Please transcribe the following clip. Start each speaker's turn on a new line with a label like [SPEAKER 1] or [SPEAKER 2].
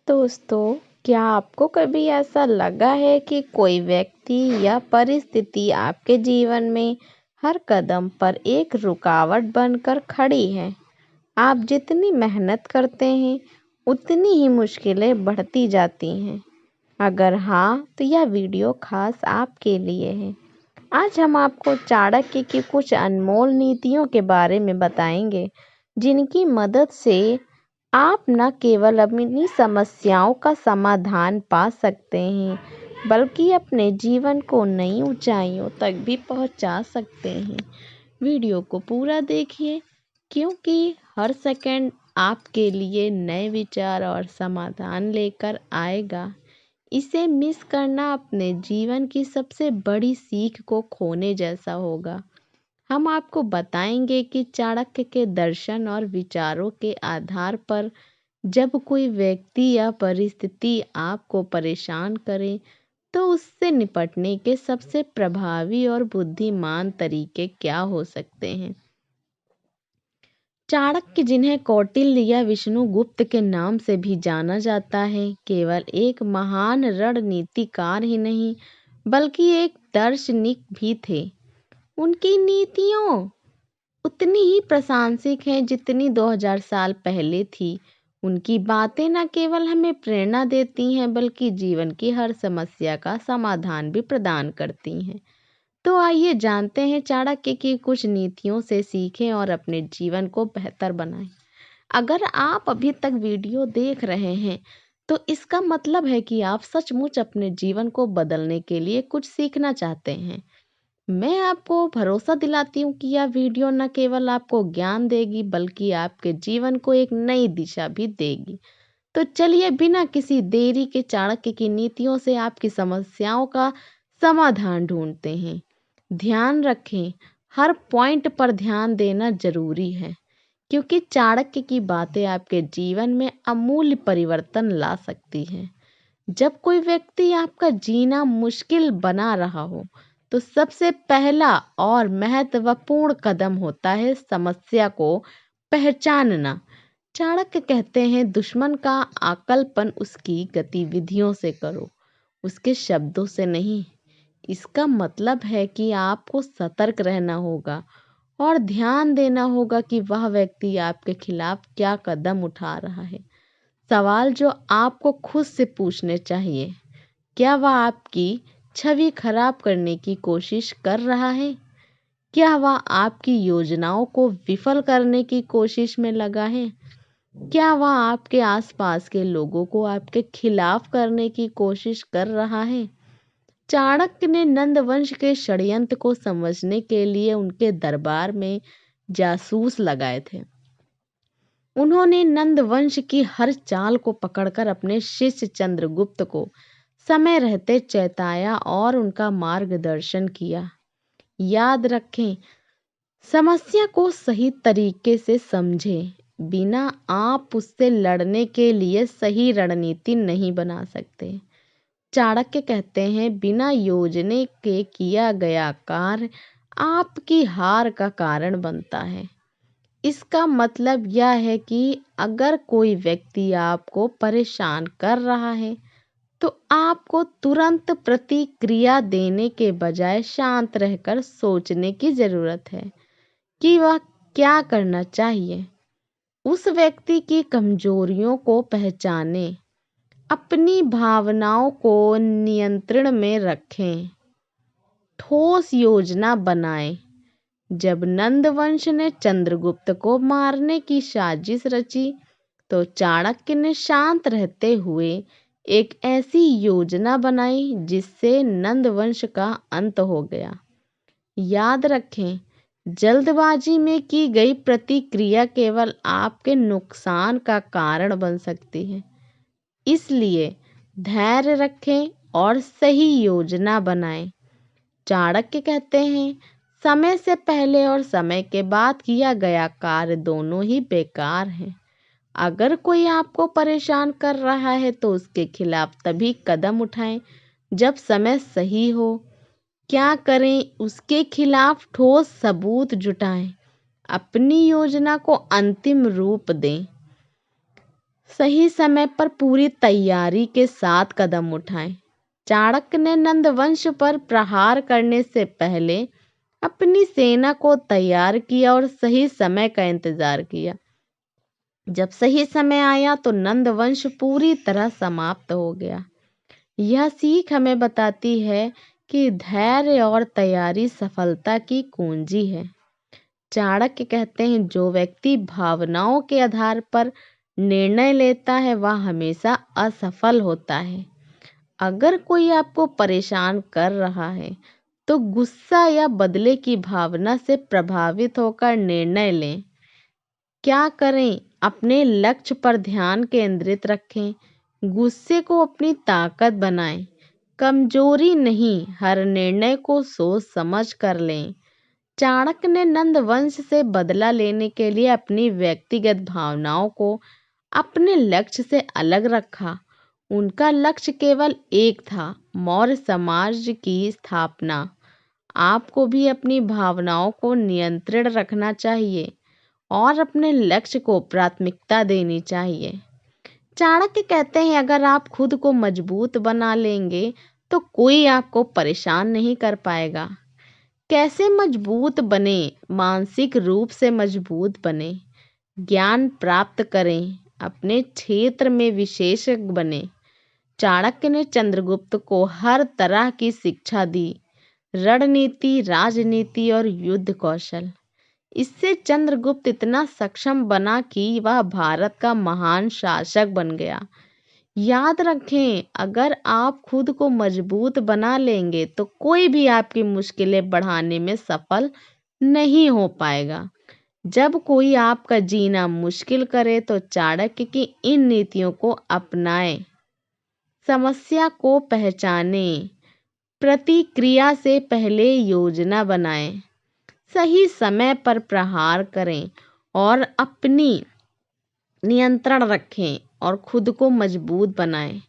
[SPEAKER 1] दोस्तों, क्या आपको कभी ऐसा लगा है कि कोई व्यक्ति या परिस्थिति आपके जीवन में हर कदम पर एक रुकावट बनकर खड़ी है? आप जितनी मेहनत करते हैं, उतनी ही मुश्किलें बढ़ती जाती हैं। अगर हाँ, तो यह वीडियो खास आपके लिए है। आज हम आपको चाणक्य की कुछ अनमोल नीतियों के बारे में बताएंगे, जिनकी मदद से आप न केवल अपनी समस्याओं का समाधान पा सकते हैं, बल्कि अपने जीवन को नई ऊंचाइयों तक भी पहुंचा सकते हैं। वीडियो को पूरा देखिए, क्योंकि हर सेकंड आपके लिए नए विचार और समाधान लेकर आएगा। इसे मिस करना अपने जीवन की सबसे बड़ी सीख को खोने जैसा होगा। हम आपको बताएंगे कि चाणक्य के दर्शन और विचारों के आधार पर जब कोई व्यक्ति या परिस्थिति आपको परेशान करे, तो उससे निपटने के सबसे प्रभावी और बुद्धिमान तरीके क्या हो सकते हैं। चाणक्य, जिन्हें कौटिल्य या विष्णुगुप्त के नाम से भी जाना जाता है, केवल एक महान रणनीतिकार ही नहीं, बल्कि एक दार्शनिक भी थे। उनकी नीतियों उतनी ही प्रासंगिक हैं जितनी 2000 साल पहले थी। उनकी बातें न केवल हमें प्रेरणा देती हैं, बल्कि जीवन की हर समस्या का समाधान भी प्रदान करती हैं। तो आइए जानते हैं चाणक्य की कुछ नीतियों से सीखें और अपने जीवन को बेहतर बनाएं। अगर आप अभी तक वीडियो देख रहे हैं, तो इसका मतलब है कि आप सचमुच अपने जीवन को बदलने के लिए कुछ सीखना चाहते हैं। मैं आपको भरोसा दिलाती हूँ कि यह वीडियो न केवल आपको ज्ञान देगी, बल्कि आपके जीवन को एक नई दिशा भी देगी। तो चलिए बिना किसी देरी के चाणक्य की नीतियों से आपकी समस्याओं का समाधान ढूंढते हैं। ध्यान रखें, हर पॉइंट पर ध्यान देना जरूरी है, क्योंकि चाणक्य की बातें आपके जीवन में अमूल्य परिवर्तन ला सकती हैं। जब कोई व्यक्ति आपका जीना मुश्किल बना रहा हो, तो सबसे पहला और महत्वपूर्ण कदम होता है समस्या को पहचानना। चाणक्य कहते हैं, दुश्मन का आकलन उसकी गतिविधियों से करो, उसके शब्दों से नहीं। इसका मतलब है कि आपको सतर्क रहना होगा और ध्यान देना होगा कि वह व्यक्ति आपके खिलाफ क्या कदम उठा रहा है। सवाल जो आपको खुद से पूछने चाहिए, क्या वह आपकी छवि खराब करने की कोशिश कर रहा है? क्या वह आपकी योजनाओं को विफल करने की कोशिश में लगा है? क्या वह आपके आसपास के लोगों को आपके खिलाफ करने की कोशिश कर रहा है? चाणक्य ने नंद वंश के षड्यंत्र को समझने के लिए उनके दरबार में जासूस लगाए थे। उन्होंने नंद वंश की हर चाल को पकड़कर अपने शिष्य चंद्रगुप्त को समय रहते चेताया और उनका मार्गदर्शन किया। याद रखें, समस्या को सही तरीके से समझें, बिना आप उससे लड़ने के लिए सही रणनीति नहीं बना सकते। चाणक्य कहते हैं, बिना योजने के किया गया कार्य आपकी हार का कारण बनता है। इसका मतलब यह है कि अगर कोई व्यक्ति आपको परेशान कर रहा है, तो आपको तुरंत प्रतिक्रिया देने के बजाय शांत रहकर सोचने की जरूरत है कि वह क्या करना चाहिए। उस व्यक्ति की कमजोरियों को पहचानें, अपनी भावनाओं को नियंत्रण में रखें, ठोस योजना बनाएं। जब नंदवंश ने चंद्रगुप्त को मारने की साजिश रची, तो चाणक्य ने शांत रहते हुए एक ऐसी योजना बनाई जिससे नंदवंश का अंत हो गया। याद रखें, जल्दबाजी में की गई प्रतिक्रिया केवल आपके नुकसान का कारण बन सकती है। इसलिए धैर्य रखें और सही योजना बनाएं। चाणक्य कहते हैं, समय से पहले और समय के बाद किया गया कार्य दोनों ही बेकार हैं। अगर कोई आपको परेशान कर रहा है, तो उसके खिलाफ तभी कदम उठाएं जब समय सही हो। क्या करें? उसके खिलाफ ठोस सबूत जुटाएं, अपनी योजना को अंतिम रूप दें। सही समय पर पूरी तैयारी के साथ कदम उठाएं। चाणक्य ने नंदवंश पर प्रहार करने से पहले अपनी सेना को तैयार किया और सही समय का इंतजार किया। जब सही समय आया तो नंदवंश पूरी तरह समाप्त हो गया। यह सीख हमें बताती है कि धैर्य और तैयारी सफलता की कुंजी है। चाणक्य कहते हैं, जो व्यक्ति भावनाओं के आधार पर निर्णय लेता है वह हमेशा असफल होता है। अगर कोई आपको परेशान कर रहा है तो गुस्सा या बदले की भावना से प्रभावित होकर निर्णय लें। क्या करें? अपने लक्ष्य पर ध्यान केंद्रित रखें। गुस्से को अपनी ताकत बनाएं। कमजोरी नहीं, हर निर्णय को सोच समझ कर लें। चाणक्य ने नंदवंश से बदला लेने के लिए अपनी व्यक्तिगत भावनाओं को अपने लक्ष्य से अलग रखा। उनका लक्ष्य केवल एक था, मौर्य समाज की स्थापना। आपको भी अपनी भावनाओं को नियंत्रित रखना चाहिए और अपने लक्ष्य को प्राथमिकता देनी चाहिए। चाणक्य कहते हैं, अगर आप खुद को मजबूत बना लेंगे तो कोई आपको परेशान नहीं कर पाएगा। कैसे मजबूत बने? मानसिक रूप से मजबूत बने। ज्ञान प्राप्त करें। अपने क्षेत्र में विशेषज्ञ बने। चाणक्य ने चंद्रगुप्त को हर तरह की शिक्षा दी, रणनीति, राजनीति और युद्ध कौशल। इससे चंद्रगुप्त इतना सक्षम बना कि वह भारत का महान शासक बन गया। याद रखें, अगर आप खुद को मजबूत बना लेंगे तो कोई भी आपकी मुश्किलें बढ़ाने में सफल नहीं हो पाएगा। जब कोई आपका जीना मुश्किल करे तो चाणक्य की इन नीतियों को अपनाएं। समस्या को पहचानें, प्रतिक्रिया से पहले योजना बनाएं, सही समय पर प्रहार करें और अपनी नियंत्रण रखें और खुद को मजबूत बनाएं।